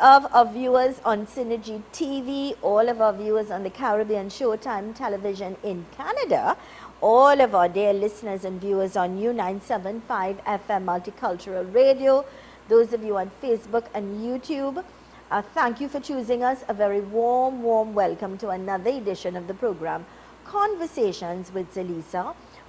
of our viewers on Synergy TV, all of our viewers on the Caribbean Showtime television in Canada, all of our dear listeners and viewers on U975 FM Multicultural Radio, those of you on Facebook and YouTube, thank you for choosing us. A very warm welcome to another edition of the program, Conversations with Zelis,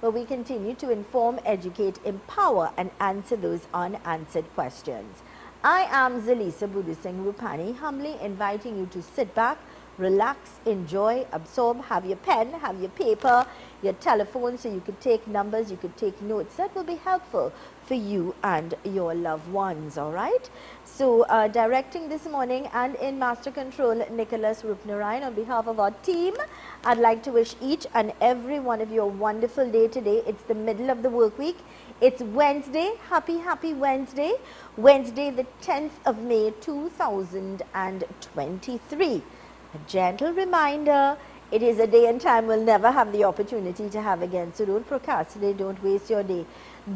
where we continue to inform, educate, empower, and answer those unanswered questions. I am Zelis Rupani, humbly inviting you to sit back, relax, enjoy, absorb, have your pen, have your paper, your telephone, so you could take numbers, you could take notes. That will be helpful for you and your loved ones, all right? So directing this morning and in Master Control, Nicholas Rupnarayan, on behalf of our team, I'd like to wish each and every one of you a wonderful day today. It's the middle of the work week. It's Wednesday. Happy Wednesday. Wednesday, the 10th of May, 2023. A gentle reminder, it is a day and time we'll never have the opportunity to have again. So don't procrastinate, don't waste your day.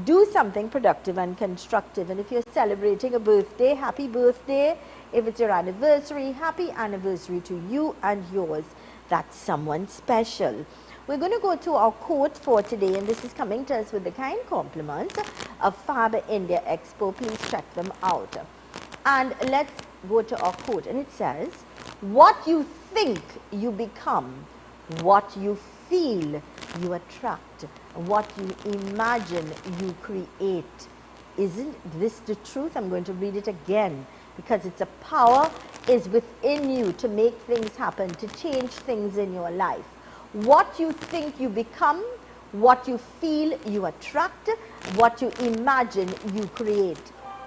Do something productive and constructive. And if you're celebrating a birthday, happy birthday. If it's your anniversary, happy anniversary to you and yours. That's someone special. We're going to go to our quote for today, and this is coming to us with the kind compliments of Fab India Expo. Please check them out. And let's go to our quote, and it says, what you think you become, what you feel you attract, what you imagine you create. Isn't this the truth? I'm going to read it again, because it's a power is within you to make things happen, to change things in your life. What you think you become, what you feel you attract, what you imagine you create.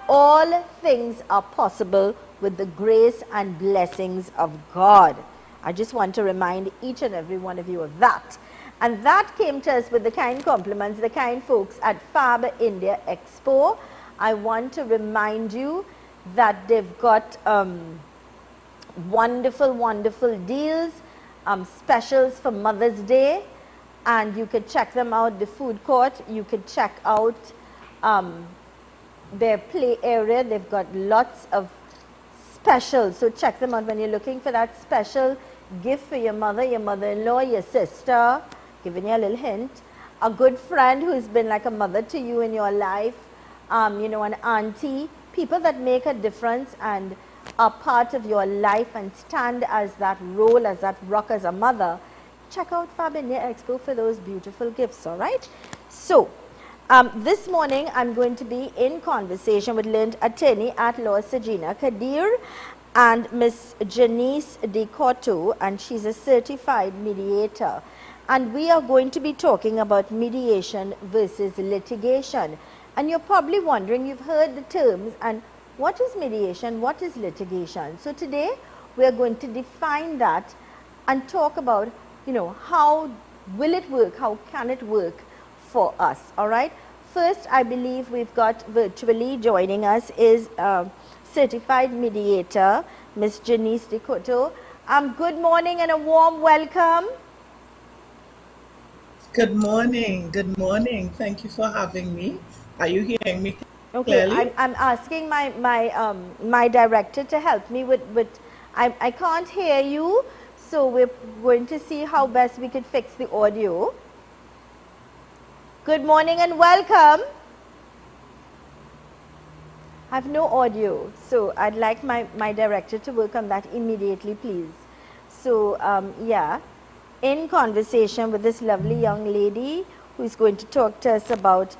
All things are possible with the grace and blessings of God. I just want to remind each and every one of you of that. And that came to us with the kind compliments, the kind folks at Fab India Expo. I want to remind you that they've got wonderful deals, specials for Mother's Day, and you could check them out, the food court. You could check out their play area. They've got lots of specials, so check them out when you're looking for that special gift for your mother, your mother-in-law, your sister, giving you a little hint, a good friend who's been like a mother to you in your life, you know, an auntie, people that make a difference and are part of your life and stand as that role, as that rock, as a mother. Check out Fab India Expo for those beautiful gifts, all right? So, this morning I'm going to be in conversation with learned attorney at law Sajina Kadir and Miss Jeneice de Coteau, and she's a certified mediator. And we are going to be talking about mediation versus litigation. And you're probably wondering, you've heard the terms, and what is mediation, what is litigation? So today we are going to define that and talk about, you know, how will it work, how can it work for us, all right? First, I believe we've got virtually joining us is certified mediator, Miss Jeneice de Coteau. Good morning and a warm welcome. Good morning. Thank you for having me. Are you hearing me clearly? Okay, I'm asking my director to help me with I can't hear you, so we're going to see how best we could fix the audio. Good morning and welcome. I have no audio, so I'd like my director to work on that immediately, please. So, yeah, in conversation with this lovely young lady who's going to talk to us about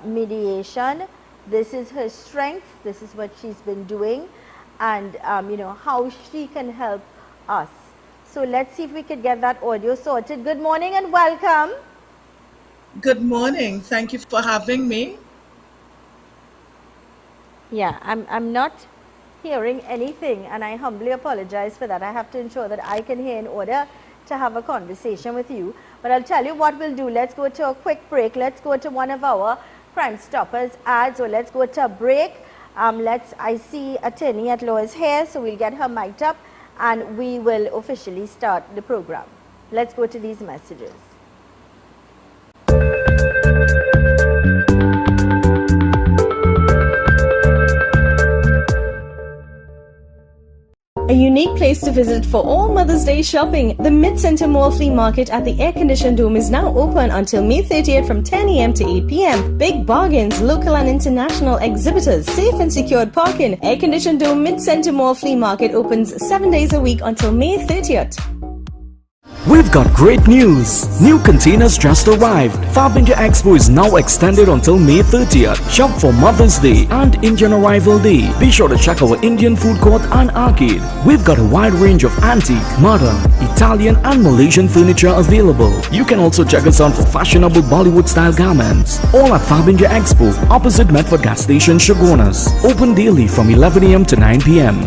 mediation. This is her strength, this is what she's been doing, and you know, how she can help us. So let's see if we could get that audio sorted. Good morning and welcome. Good morning. Thank you for having me. Yeah, I'm not hearing anything, and I humbly apologize for that. I have to ensure that I can hear in order to have a conversation with you. But I'll tell you what we'll do. Let's go to a quick break. Let's go to one of our Crime Stoppers ads, or let's go to a break. I see attorney at law is here, so we'll get her mic'd up and we will officially start the program. Let's go to these messages. A unique place to visit for all Mother's Day shopping. The Mid-Center Mall Flea Market at the air-conditioned dome is now open until May 30th from 10 a.m. to 8 p.m. Big bargains, local and international exhibitors, safe and secured parking. Air-conditioned dome Mid-Center Mall Flea Market opens 7 days a week until May 30th. We've got great news! New containers just arrived. Farbinja Expo is now extended until May 30th. Shop for Mother's Day and Indian Arrival Day. Be sure to check our Indian food court and arcade. We've got a wide range of antique, modern, Italian and Malaysian furniture available. You can also check us out for fashionable Bollywood style garments. All at Farbinja Expo, opposite Medford Gas Station, Shogunas. Open daily from 11 a.m. to 9 p.m.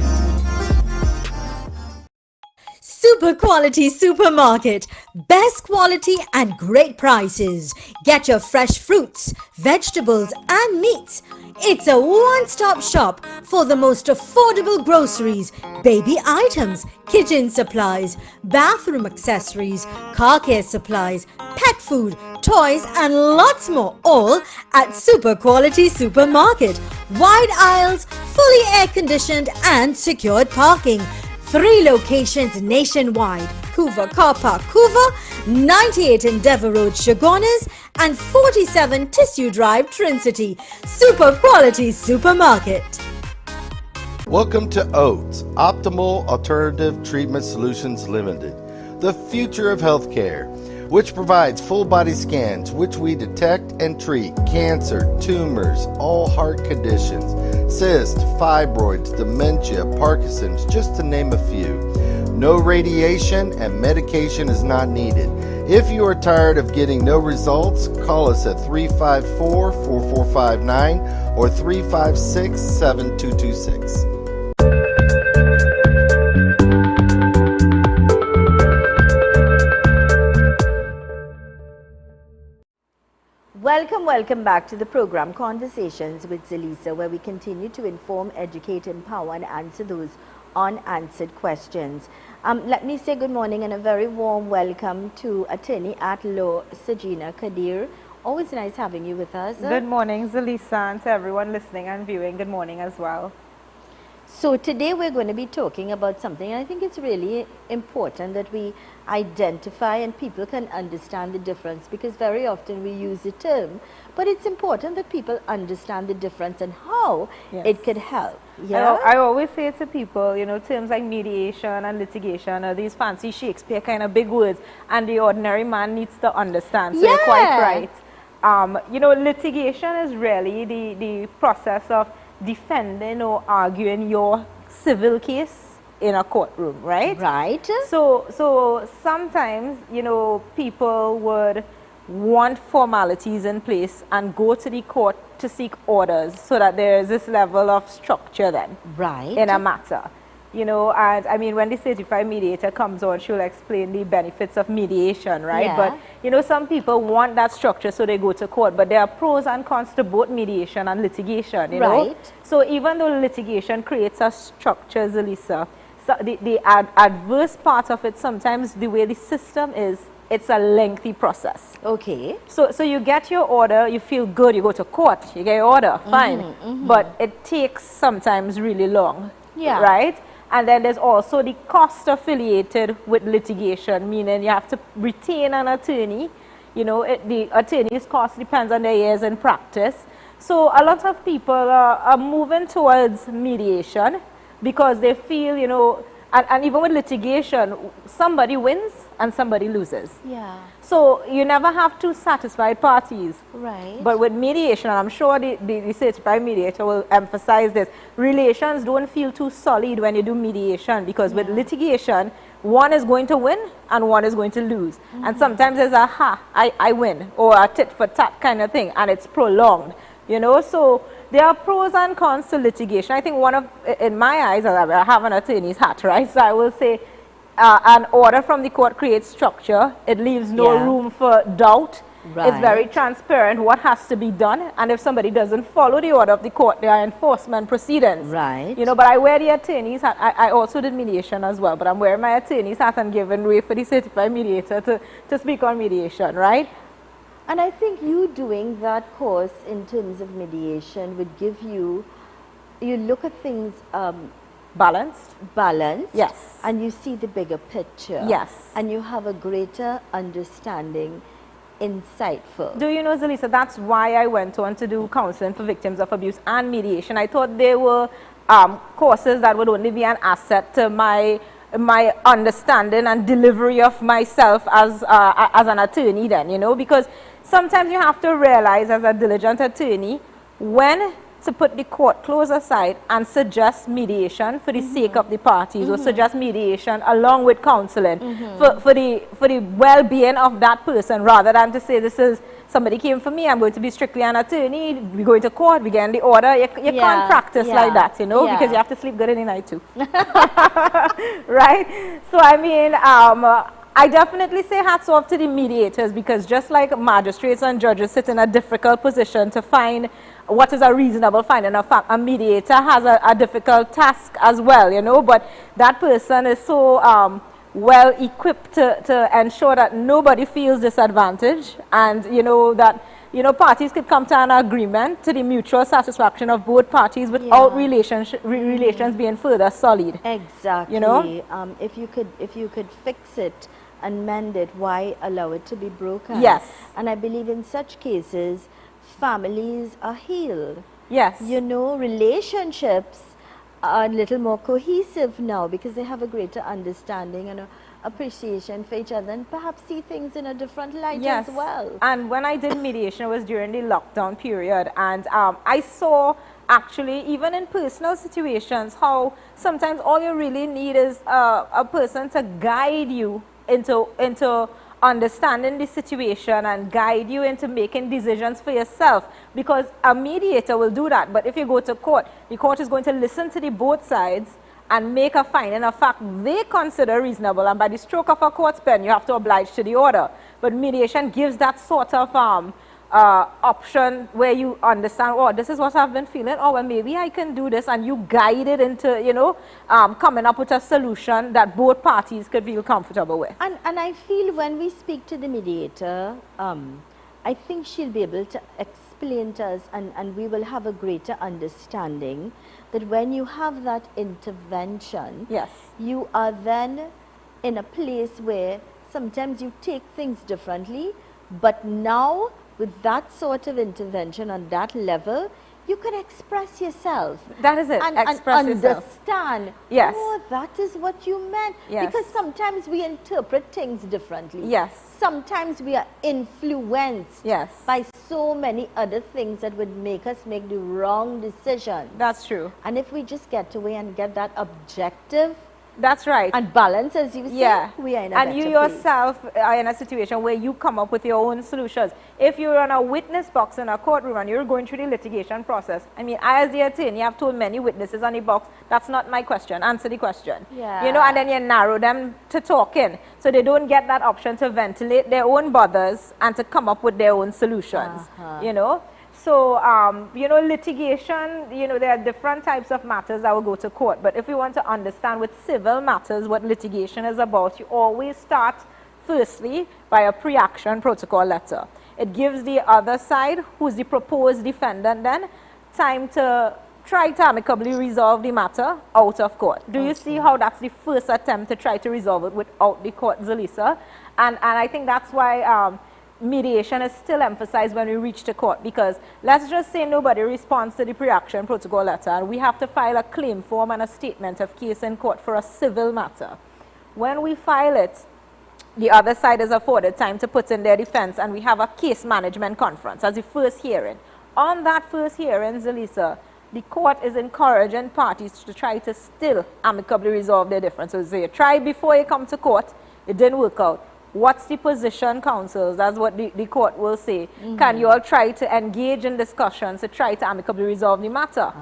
Super quality supermarket, best quality and great prices. Get your fresh fruits, vegetables and meats. It's a one-stop shop for the most affordable groceries, baby items, kitchen supplies, bathroom accessories, car care supplies, pet food, toys and lots more, all at Super Quality Supermarket. Wide aisles, fully air-conditioned and secured parking. 3 locations nationwide: Couva Car Park, Couva, 98 Endeavour Road, Shogunas, and 47 Tissue Drive, Trincity. Super Quality Supermarket. Welcome to OATS, Optimal Alternative Treatment Solutions Limited, the future of healthcare, which provides full body scans which we detect and treat cancer, tumors, all heart conditions, cysts, fibroids, dementia, Parkinson's, just to name a few. No radiation and medication is not needed. If you are tired of getting no results, call us at 354-4459 or 356-7226. Welcome back to the program Conversations with Zelis, where we continue to inform, educate, empower and answer those unanswered questions. Let me say good morning and a very warm welcome to Attorney at Law Sajina Kadir. Always nice having you with us. Good morning, Zelisa, and to everyone listening and viewing, good morning as well. So today we're going to be talking about something, and I think it's really important that we identify and people can understand the difference, because very often we use the term, but it's important that people understand the difference and how it could help. Yeah? I always say to people, you know, terms like mediation and litigation are these fancy Shakespeare kind of big words, and the ordinary man needs to understand. So you're quite right. You know, litigation is really the process of defending or arguing your civil case in a courtroom, right? Right. So sometimes, you know, people would want formalities in place and go to the court to seek orders so that there is this level of structure then in a matter. You know, and I mean, when the certified mediator comes on, she'll explain the benefits of mediation, right? Yeah. But, you know, some people want that structure, so they go to court. But there are pros and cons to both mediation and litigation, you know? So even though litigation creates a structure, Zelisa, so the adverse part of it, sometimes the way the system is, it's a lengthy process. Okay. So you get your order, you feel good, you go to court, you get your order, fine. But it takes sometimes really long, right? And then there's also the cost affiliated with litigation, meaning you have to retain an attorney. You know, the attorney's cost depends on their years in practice. So a lot of people are moving towards mediation because they feel, you know, and even with litigation, somebody wins and somebody loses. Yeah. So you never have two satisfied parties. Right. But with mediation, and I'm sure the certified mediator will emphasize this, relations don't feel too solid when you do mediation, because with litigation, one is going to win and one is going to lose. And sometimes there's a I win, or a tit for tat kind of thing, and it's prolonged. You know, so there are pros and cons to litigation. I think one of, in my eyes, I have an attorney's hat, right? So I will say an order from the court creates structure. It leaves no room for doubt. Right. It's very transparent what has to be done. And if somebody doesn't follow the order of the court, there are enforcement proceedings. Right. You know, but I wear the attorney's hat. I also did mediation as well, but I'm wearing my attorney's hat and giving way for the certified mediator to speak on mediation, right? And I think you doing that course in terms of mediation would give you, you look at things balanced. Balanced. Yes. And you see the bigger picture. Yes. And you have a greater understanding, insightful. Do you know, Zelisa, that's why I went on to do counseling for victims of abuse and mediation. I thought they were courses that would only be an asset to my understanding and delivery of myself as an attorney then, you know, because sometimes you have to realize as a diligent attorney when to put the court close aside and suggest mediation for the sake of the parties, or suggest mediation along with counseling for the well-being of that person, rather than to say, this is somebody came for me, I'm going to be strictly an attorney, we're going to court, we get in the order. You can't practice like that, you know, because you have to sleep good in the night too. Right? So I mean, I definitely say hats off to the mediators, because just like magistrates and judges sit in a difficult position to find what is a reasonable finding of fact, a mediator has a difficult task as well, you know, but that person is so well equipped to ensure that nobody feels disadvantaged, and you know that parties could come to an agreement to the mutual satisfaction of both parties without relations being further sullied. Exactly. You know, if you could fix it and mend it, why allow it to be broken? Yes. And I believe in such cases, families are healed. Yes. You know, relationships are a little more cohesive now because they have a greater understanding and appreciation for each other, and perhaps see things in a different light as well. And when I did mediation, it was during the lockdown period, and I saw actually, even in personal situations, how sometimes all you really need is a person to guide you into understanding the situation and guide you into making decisions for yourself, because a mediator will do that. But if you go to court, the court is going to listen to the both sides and make a finding of fact they consider reasonable, and by the stroke of a court's pen you have to oblige to the order. But mediation gives that sort of option where you understand, oh, this is what I've been feeling, oh well, maybe I can do this, and you guide it into, you know, coming up with a solution that both parties could feel comfortable with. And I feel when we speak to the mediator, I think she'll be able to explain to us, and we will have a greater understanding that when you have that intervention, yes, you are then in a place where sometimes you take things differently, but now with that sort of intervention on that level, you can express yourself. That is it. And Express yourself. understand. Yes. Oh, that is what you meant. Yes. Because sometimes we interpret things differently. Yes. Sometimes we are influenced Yes. by so many other things that would make us make the wrong decision. That's true. And if we just get away and get that objective That's right. and balance, as you say, yeah, we are in a and better you place. yourself are in a situation where you come up with your own solutions. If you're on a witness box in a courtroom and you're going through the litigation process, I mean, I as the attorney have told many witnesses on the box, that's not my question, answer the question. Yeah. You know, and then you narrow them to talking, so they don't get that option to ventilate their own bothers and to come up with their own solutions, you know. So, you know, litigation, you know, there are different types of matters that will go to court. But if you want to understand with civil matters what litigation is about, you always start, firstly, by a pre-action protocol letter. It gives the other side, who's the proposed defendant then, time to try to amicably resolve the matter out of court. Do you see how that's the first attempt to try to resolve it without the court, Zelisa? And I think that's why mediation is still emphasized when we reach to court, because let's just say nobody responds to the pre-action protocol letter and we have to file a claim form and a statement of case in court for a civil matter. When we file it, the other side is afforded time to put in their defense, and we have a case management conference as the first hearing. On that first hearing, Zelisa, the court is encouraging parties to try to still amicably resolve their differences. So you try before you come to court, it didn't work out. What's the position, counsels? That's what the court will say. Can you all try to engage in discussions to try to amicably resolve the matter?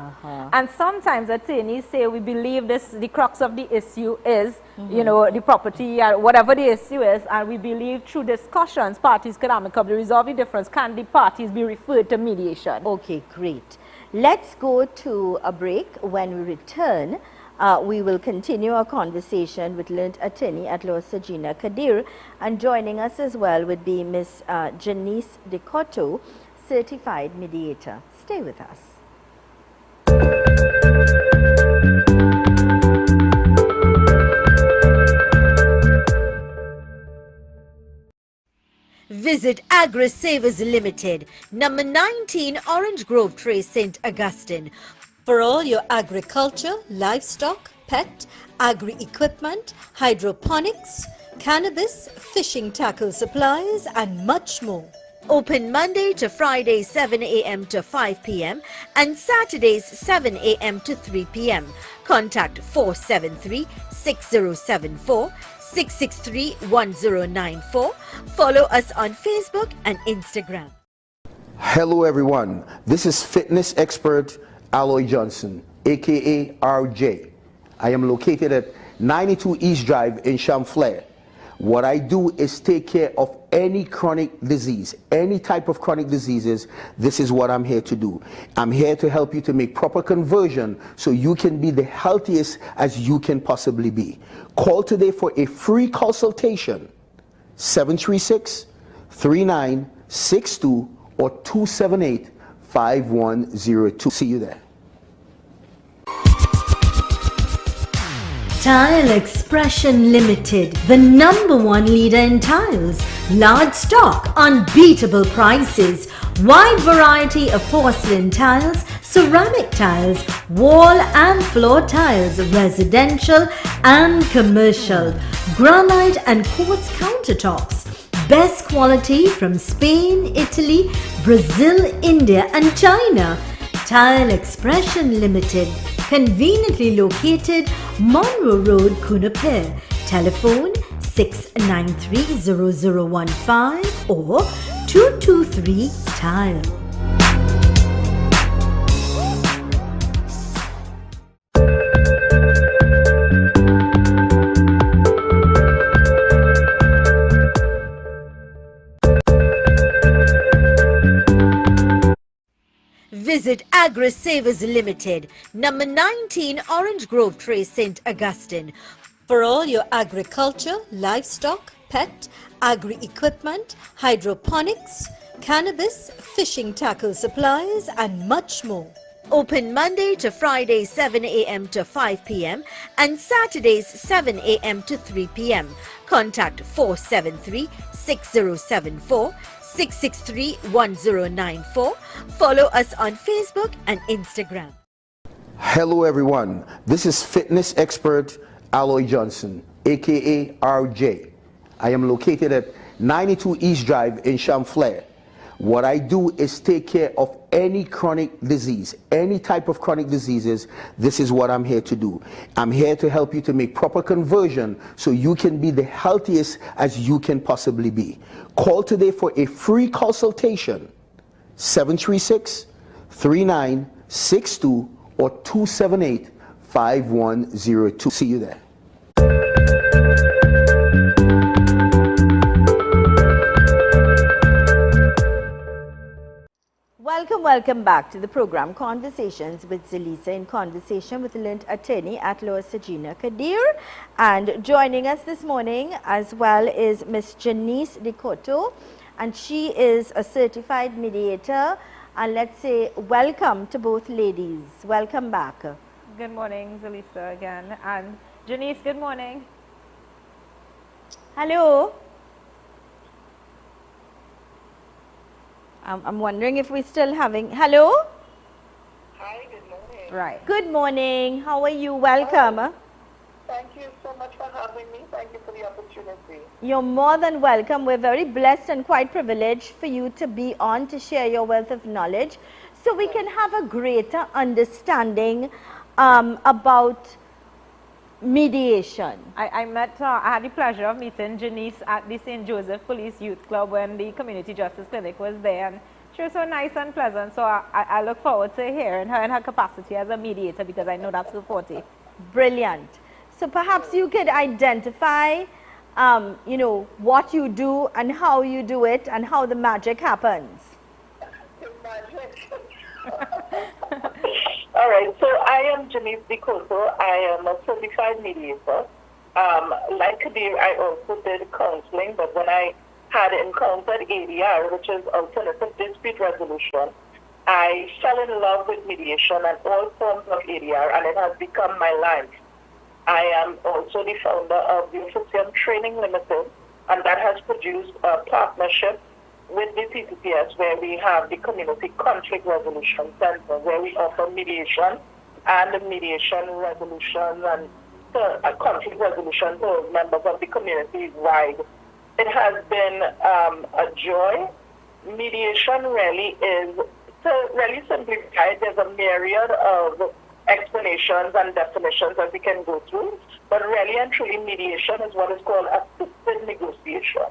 And sometimes attorneys say, we believe the crux of the issue is, you know, the property or whatever the issue is, and we believe through discussions, parties could amicably resolve the difference. Can the parties be referred to mediation? Okay, great. Let's go to a break. When we return, we will continue our conversation with learned attorney at law Sajina Kadir, and joining us as well would be Miss Jeneice de Coteau, certified mediator. Stay with us. Visit ACiArb Limited, number 19 Orange Grove Trace, St. Augustine, for all your agriculture, livestock, pet, agri-equipment, hydroponics, cannabis, fishing tackle supplies, and much more. Open Monday to Friday 7 a.m. to 5 p.m. and Saturdays 7 a.m. to 3 p.m. Contact 473-6074, 663-1094. Follow us on Facebook and Instagram. Hello everyone, this is fitness expert Aloy Johnson, aka RJ. I am located at 92 East Drive in Chamflair. What I do is take care of any chronic disease, any type of chronic diseases. This is what I'm here to do. I'm here to help you to make proper conversion so you can be the healthiest as you can possibly be. Call today for a free consultation, 736-3962 or 278-5102. See you there. Tile Expression Limited, the #1 leader in tiles. Large stock, unbeatable prices, wide variety of porcelain tiles, ceramic tiles, wall and floor tiles, residential and commercial, granite and quartz countertops. Best quality from Spain, Italy, Brazil, India and China. Tile Expression Limited, conveniently located Monroe Road, Coteau. Telephone 693-0015 or 223-TILE. Visit ACiArb Limited, number 19 Orange Grove Trace, St. Augustine, for all your agriculture, livestock, pet, agri-equipment, hydroponics, cannabis, fishing tackle supplies, and much more. Open Monday to Friday 7 a.m. to 5 p.m. and Saturdays 7 a.m. to 3 p.m. Contact 473-6074, 663-1094. Follow us on Facebook and Instagram. Hello everyone, this is fitness expert Aloy Johnson, aka RJ. I am located at 92 East Drive in Chamflair. What I do is take care of any chronic disease, any type of chronic diseases. This is what I'm here to do. I'm here to help you to make proper conversion so you can be the healthiest as you can possibly be. Call today for a free consultation, 736-3962 or 278-5102. See you there. Welcome back to the program Conversations with Zelis, in conversation with learned attorney at law Sajina Kadir. And joining us this morning as well is Miss Jeneice de Coteau, and she is a certified mediator. And let's say welcome to both ladies. Welcome back. Good morning, Zelisa again. And Jeneice, good morning. Hello. I'm wondering if we're still having... Hello? Hi, good morning. Right. Good morning. How are you? Welcome. Hi. Thank you so much for having me. Thank you for the opportunity. You're more than welcome. We're very blessed and quite privileged for you to be on to share your wealth of knowledge so we can have a greater understanding about mediation. I had the pleasure of meeting Jeneice at the St. Joseph Police Youth Club when the Community Justice Clinic was there, and she was so nice and pleasant. So I look forward to hearing her in her capacity as a mediator, because I know that's her forte. Brilliant. So perhaps you could identify, you know, what you do and how you do it and how the magic happens. Magic. All right, so I am Jeneice de Coteau. I am a certified mediator. Like Kadir, I also did counseling, but when I had encountered ACiArb, which is Alternative Dispute Resolution, I fell in love with mediation and all forms of ACiArb, and it has become my life. I am also the founder of the ACiArb Training Limited, and that has produced a partnership with the CCPS, where we have the Community Conflict Resolution Center, where we offer mediation and mediation resolution and conflict resolution to members of the community wide. It has been a joy. Mediation really is, to really simplify it, there's a myriad of explanations and definitions that we can go through, but really and truly mediation is what is called assisted negotiation.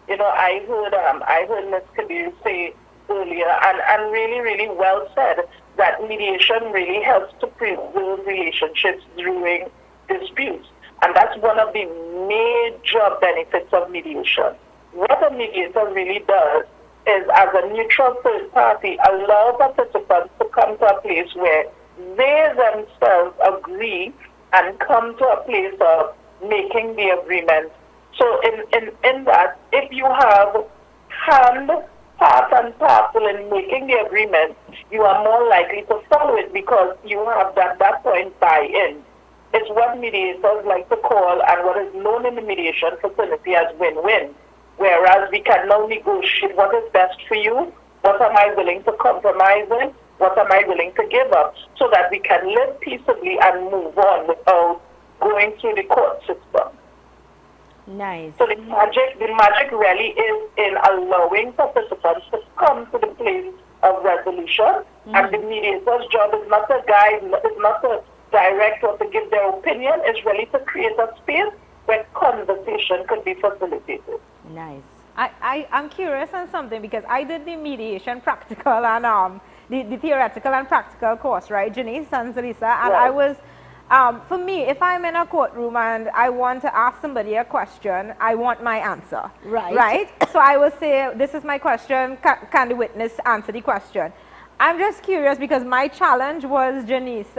You know, I heard Ms. Kadir say earlier, and really, really well said, that mediation really helps to preserve relationships during disputes. And that's one of the major benefits of mediation. What a mediator really does is, as a neutral third party, allow participants to come to a place where they themselves agree and come to a place of making the agreement. So in that, if you have part and parcel in making the agreement, you are more likely to follow it because you have at that point buy-in. It's what mediators like to call, and what is known in the mediation fraternity as win-win. Whereas we can now negotiate what is best for you, what am I willing to compromise in, what am I willing to give up, so that we can live peaceably and move on without going through the court system. Nice. So the magic really is in allowing participants to come to the place of resolution, and the mediator's job is not to guide, is not to direct or to give their opinion, is really to create a space where conversation could be facilitated. Nice. I'm curious on something, because I did the mediation practical and the theoretical and practical course, right, Jeneice and Zelis, and I was, for me, if I'm in a courtroom and I want to ask somebody a question, I want my answer. Right. Right? So I will say, this is my question, can the witness answer the question? I'm just curious, because my challenge was, Jeneice,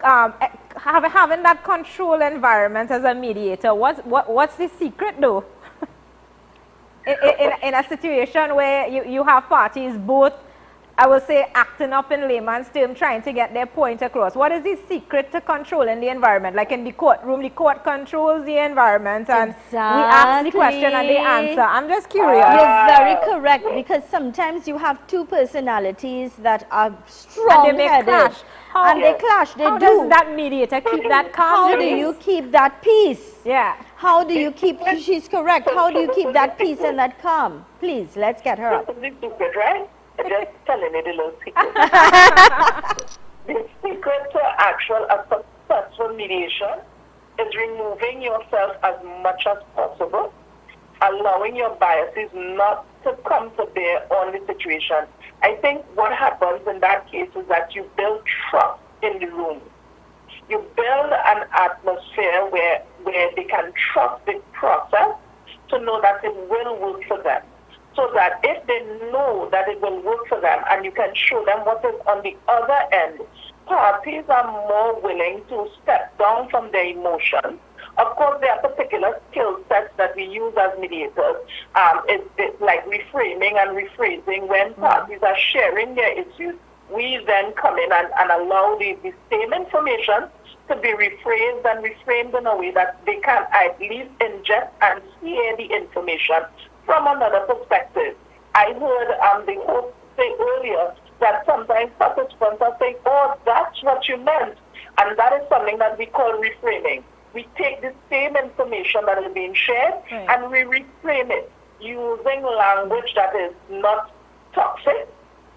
having that control environment as a mediator. What's the secret though? in a situation where you have parties both, I will say, acting up in layman's terms, trying to get their point across. What is the secret to controlling the environment? Like in the courtroom, the court controls the environment, and we ask the question and they answer. I'm just curious. You're very correct, because sometimes you have two personalities that are strong-headed. And they clash. How does that mediator keep that calm? How do you keep that peace? Yeah. How do you keep, she's correct, how do you keep that peace and that calm? Please, let's get her up. This is the secret, right? I'm just telling you the little secret. The secret to a successful mediation is removing yourself as much as possible, allowing your biases not to come to bear on the situation. I think what happens in that case is that you build trust in the room. You build an atmosphere where they can trust the process to know that it will work for them. So that if they know that it will work for them and you can show them what is on the other end, parties are more willing to step down from their emotions. Of course, there are particular skill sets that we use as mediators. It's like reframing and rephrasing. When parties are sharing their issues, we then come in and allow the same information to be rephrased and reframed in a way that they can at least ingest and hear the information from another perspective. I heard the host say earlier that sometimes participants are saying, oh, that's what you meant. And that is something that we call reframing. We take the same information that is being shared and we reframe it using language that is not toxic,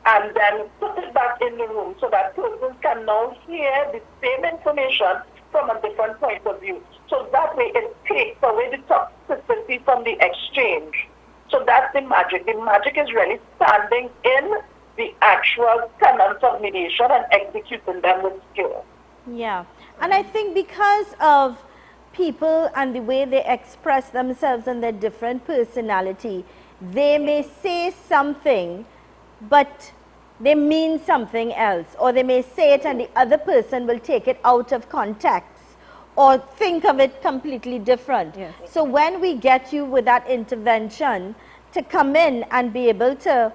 and then put it back in the room so that persons can now hear the same information from a different point of view. So that way it takes away the toxicity from the exchange. So that's the magic. The magic is really standing in the actual tenets of mediation and executing them with skill. Yeah. And I think because of people and the way they express themselves and their different personality, they may say something, but they mean something else. Or they may say it and the other person will take it out of context or think of it completely different. Yes. So when we get you with that intervention to come in and be able to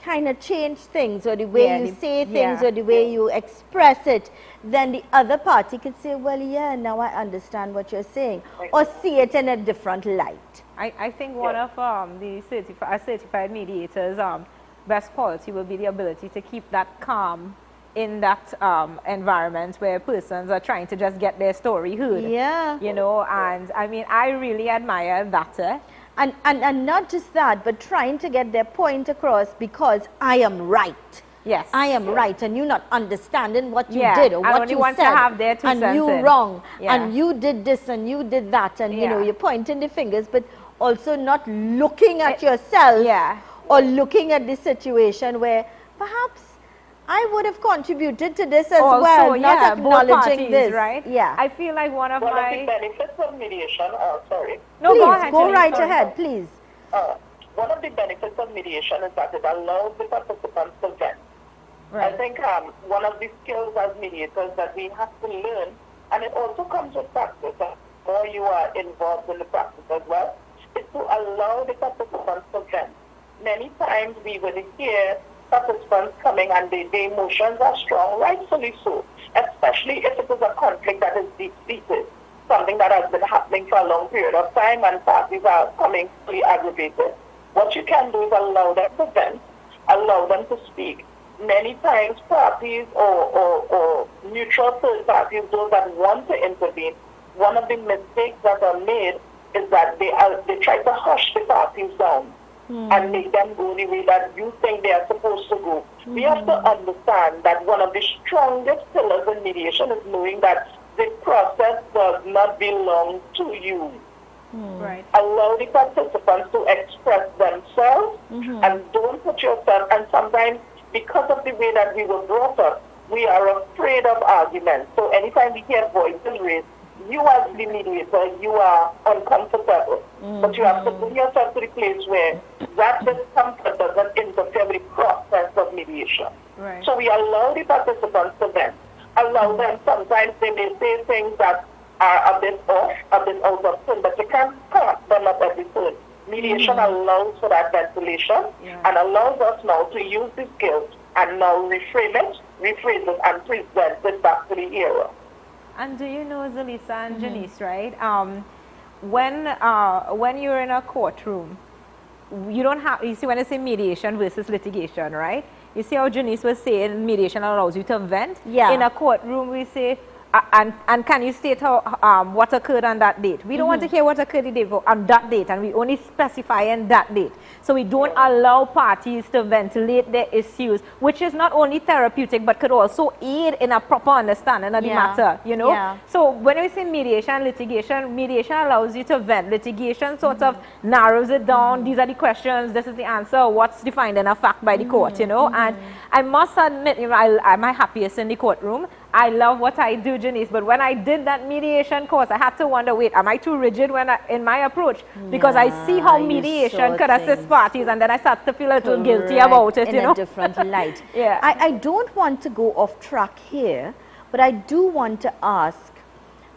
kind of change things, or the way you say things, or the way you express it, then the other party could say, well, yeah, now I understand what you're saying, or see it in a different light. I think one of the certified mediators' best quality will be the ability to keep that calm in that environment where persons are trying to just get their story heard. Yeah. You know, and I mean, I really admire that. And not just that, but trying to get their point across because I am right. Yes. I am right, and you not understanding what you did or what you want said. To have their two and cents you in. wrong, and you did this and you did that, and you know, you're pointing the fingers, but also not looking at yourself or looking at the situation where perhaps I would have contributed to this as also, well, not acknowledging parties, this. Right? Yeah. I feel like one of the benefits of mediation, No, please, go right ahead, please. One of the benefits of mediation is that it allows the participants to vent. Right. I think one of the skills as mediators that we have to learn, and it also comes with practice, the more you are involved in the practice as well, is to allow the participants to vent. Many times we will hear participants coming and the emotions are strong, rightfully so, especially if it is a conflict that is deep-seated, something that has been happening for a long period of time and parties are coming fully aggravated. What you can do is allow them to vent, allow them to speak. Many times parties or neutral third parties, those that want to intervene, one of the mistakes that are made is that they try to hush the parties down and make them go the way that you think they are supposed to go. We have to understand that one of the strongest pillars in mediation is knowing that the process does not belong to you. Right. Allow the participants to express themselves and don't put yourself, and sometimes because of the way that we were brought up, we are afraid of arguments. So anytime we hear voices raised, you as the mediator, you are uncomfortable. But you have to bring yourself to the place where that discomfort doesn't interfere with the process of mediation. Right. So we allow the participants to vent. Allow them, sometimes they may say things that are a bit off, a bit out of tune, but you can't cut them up every turn. Mediation allows for that ventilation and allows us now to use the skills and now reframe it, rephrase it, and present it back to the era. And do you know, Zelis and Jeneice, right? When you're in a courtroom, you don't have, you see when I say mediation versus litigation, right? You see how Jeneice was saying mediation allows you to vent? Yeah. In a courtroom, we say, and can you state how, what occurred on that date? We don't want to hear what occurred the day on that date, and we only specify in that date. So we don't allow parties to ventilate their issues, which is not only therapeutic, but could also aid in a proper understanding of the matter, you know? Yeah. So when we say mediation, mediation allows you to vent. Litigation sort of narrows it down. These are the questions, this is the answer, what's defined in a fact by the court, you know? And I must admit, you know, I'm my happiest in the courtroom. I love what I do, Jeneice, but when I did that mediation course, I had to wonder, wait, am I too rigid in my approach? Because I see how mediation could assist parties, and then I start to feel a little guilty about it, in you know? a different light. Yeah. I don't want to go off track here, but I do want to ask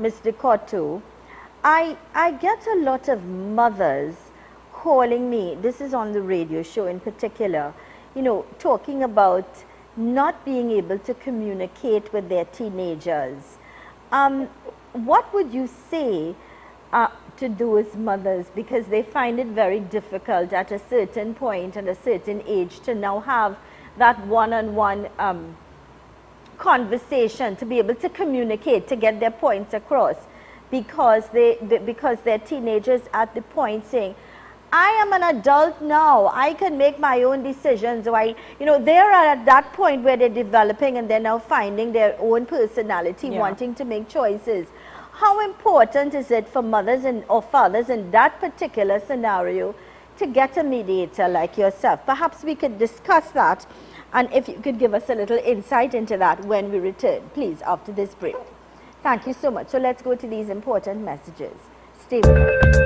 Mr. Coteau, I get a lot of mothers calling me, this is on the radio show in particular, you know, talking about not being able to communicate with their teenagers. What would you say to those mothers, because they find it very difficult at a certain point and a certain age to now have that one-on-one conversation, to be able to communicate, to get their points across, because because they're teenagers at the point saying, I am an adult now, I can make my own decisions. So you know, they're at that point where they're developing and they're now finding their own personality, wanting to make choices. How important is it for mothers or fathers in that particular scenario to get a mediator like yourself? Perhaps we could discuss that, and if you could give us a little insight into that when we return, please, after this break. Thank you so much. So let's go to these important messages. Stay with us.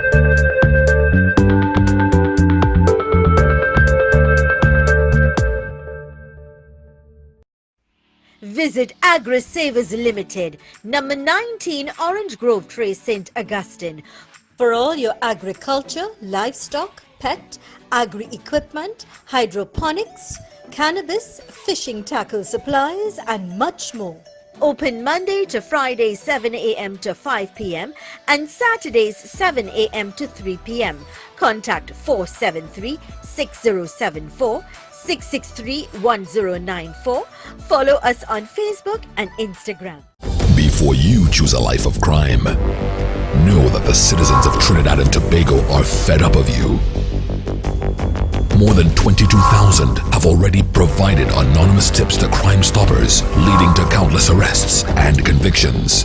Visit ACiArb Savers Limited, number 19 Orange Grove Trace, St. Augustine. For all your agriculture, livestock, pet, agri-equipment, hydroponics, cannabis, fishing tackle supplies and much more. Open Monday to Friday 7 a.m. to 5 p.m. and Saturdays 7 a.m. to 3 p.m. Contact 473-6074, 663-1094. Follow us on Facebook and Instagram. Before you choose a life of crime, know that the citizens of Trinidad and Tobago are fed up of you. More than 22,000 have already provided anonymous tips to Crime Stoppers, leading to countless arrests and convictions.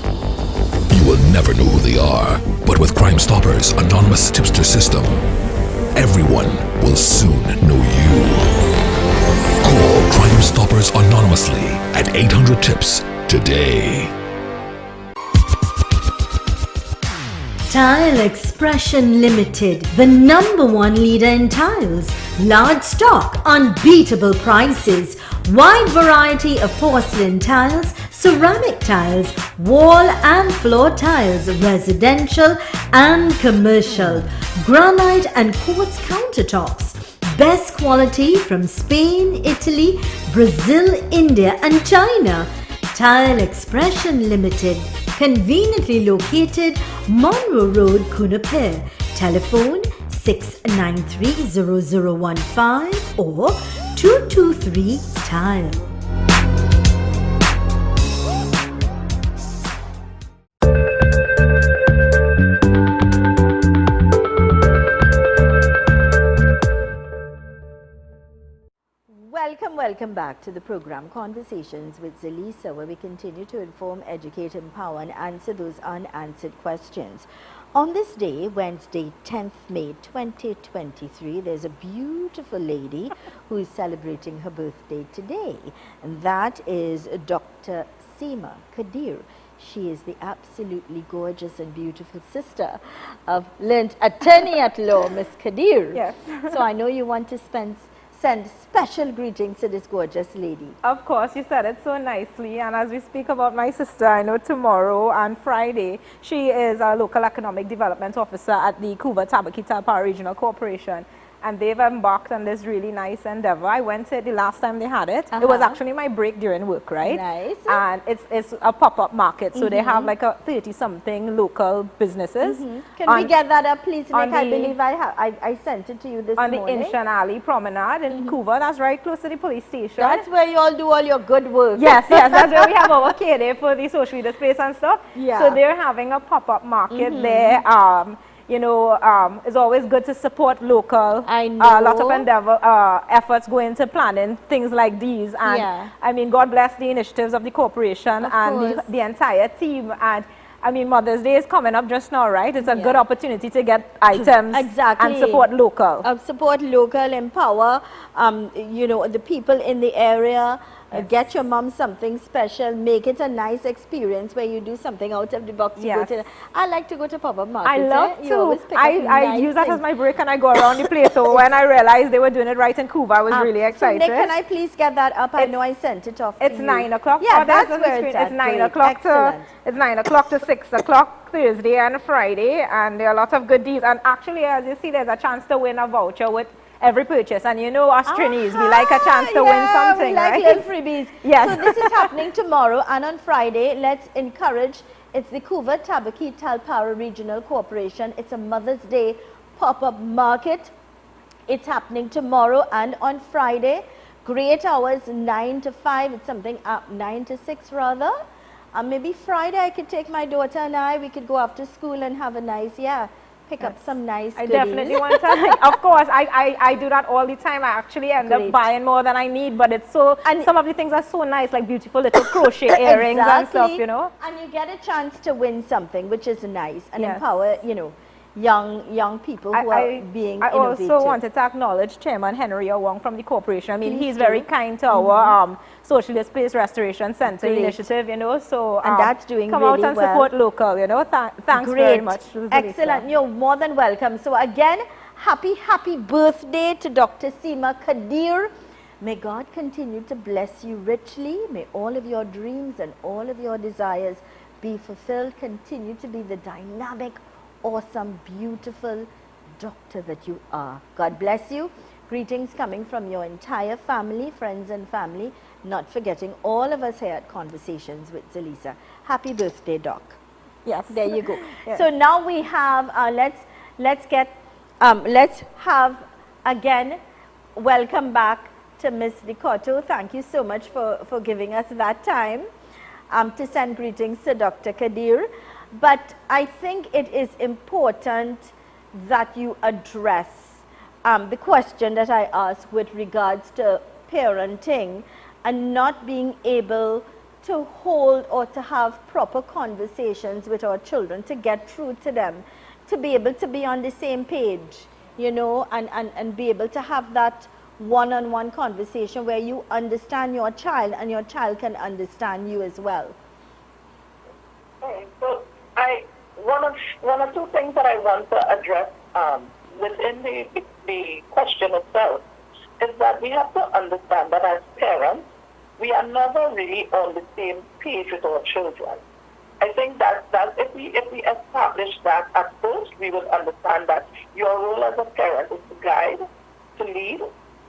You will never know who they are, but with Crime Stoppers' anonymous tipster system, everyone will soon know you. Call Crime Stoppers anonymously at 800-TIPS today. Tile Expression Limited, the #1 leader in tiles. Large stock, unbeatable prices, wide variety of porcelain tiles, ceramic tiles, wall and floor tiles, residential and commercial, granite and quartz countertops. Best quality from Spain, Italy, Brazil, India and China. Tile Expression Limited, conveniently located Monroe Road, Coteau. Telephone 693-0015 or 223-TILE. Welcome back to the program Conversations with Zelis, where we continue to inform, educate, empower and answer those unanswered questions. On this day, Wednesday, 10th May 2023, there's a beautiful lady who is celebrating her birthday today, and that is Dr. Seema Kadir. She is the absolutely gorgeous and beautiful sister of learned attorney at law, Miss Kadir. Yes. So I know you want to send special greetings to this gorgeous lady. Of course, you said it so nicely. And as we speak about my sister, I know tomorrow and Friday, she is a local economic development officer at the Cuba Tabaquita Power Regional Corporation. And they've embarked on this really nice endeavor. I went to it the last time they had it. It was actually my break during work, right? Nice. And it's a pop-up market. So they have like a 30-something local businesses. Can we get that up, please, Nick? I believe I sent it to you this morning. On the Inshan Alley Promenade in Cuba. That's right close to the police station. That's where you all do all your good work. Yes, yes. That's where we have our KD for the socially displays and stuff. Yeah. So they're having a pop-up market there. You know, it's always good to support local. I know. A lot of efforts go into planning things like these. And I mean, God bless the initiatives of the corporation and the entire team. And I mean, Mother's Day is coming up just now, right? It's a good opportunity to get items and support local. Support local, empower, you know, the people in the area. Get your mom something special, make it a nice experience where you do something out of the box. You go to I like to go to pop-up markets. I love to. I use that as my break and I go around the place. So when I realized they were doing it right in Cuba, I was really excited. So Nick, can I please get that up? I know I sent it off. It's 9 o'clock. Yeah, that's where it's at. It's 9 o'clock to 6 o'clock Thursday and Friday, and there are lots of good deals. And actually, as you see, there's a chance to win a voucher with every purchase. And you know us Trinis, we like a chance to win something, we like right? little freebies. Yes. So this is happening tomorrow, and on Friday, let's encourage, it's the Cuba Tabaquita Power Regional Corporation. It's a Mother's Day pop-up market. It's happening tomorrow and on Friday. Great hours, 9 to 5. It's something up 9 to 6 rather. Maybe Friday I could take my daughter and we could go after school and have a nice, pick up some nice goodies. I definitely want to. Of course, I do that all the time. I actually end up buying more than I need, but it's so, and some of the things are so nice, like beautiful little crochet earrings and stuff, you know. And you get a chance to win something, which is nice, and empower, you know, young people who are being innovative. I also wanted to acknowledge Chairman Henry Wong from the corporation. I mean, he's very kind to our Social Displays Restoration Center initiative, you know, so and that's doing come really out and well. Support local, you know. Thanks very much. Excellent. You're more than welcome. So again, happy birthday to Dr. Seema Kadir. May God continue to bless you richly. May all of your dreams and all of your desires be fulfilled. Continue to be the dynamic awesome, beautiful doctor that you are. God bless you. Greetings coming from your entire family, friends and family, not forgetting all of us here at Conversations with Zelis. Happy birthday, Doc. Yes. There you go. Yes. So now we have, let's have again, welcome back to Miss Coteau. Thank you so much for giving us that time to send greetings to Dr. Kadir. But I think it is important that you address the question that I asked with regards to parenting and not being able to hold or to have proper conversations with our children, to get through to them, to be able to be on the same page, you know, and be able to have that one-on-one conversation where you understand your child and your child can understand you as well. Okay, so one or two things that I want to address within the question itself is that we have to understand that as parents, we are never really on the same page with our children. I think that if we establish that at first, we will understand that your role as a parent is to guide, to lead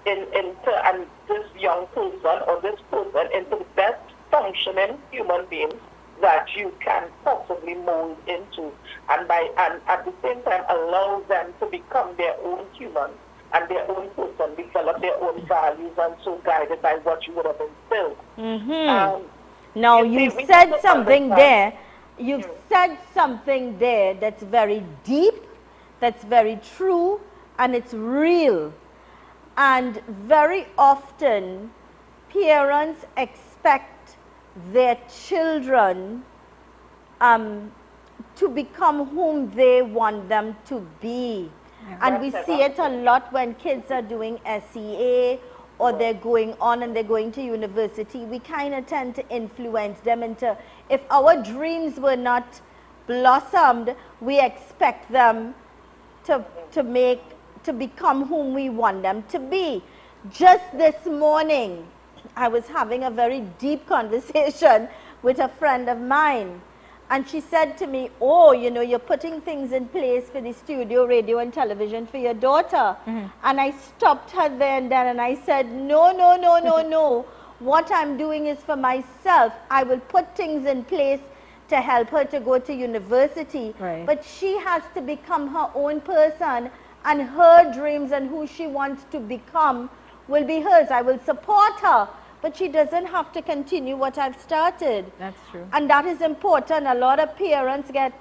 into this young person or this person into the best functioning human beings that you can possibly mold into, and at the same time allow them to become their own human and their own person, develop their own values, and so guided by what you would have instilled. Now you said something there. You've said something there that's very deep, that's very true, and it's real. And very often, parents expect their children to become whom they want them to be. Yeah. And we see it a lot when kids are doing SEA or they're going on and they're going to university. We kind of tend to influence them into, if our dreams were not blossomed, we expect them to become whom we want them to be. Just this morning, I was having a very deep conversation with a friend of mine, and she said to me, oh, you know, you're putting things in place for the studio, radio and television for your daughter. And I stopped her there and then and I said, no, no, no, no, no. What I'm doing is for myself. I will put things in place to help her to go to university. Right. But she has to become her own person, and her dreams and who she wants to become will be hers. I will support her, but she doesn't have to continue what I've started. That's true. And that is important. A lot of parents get,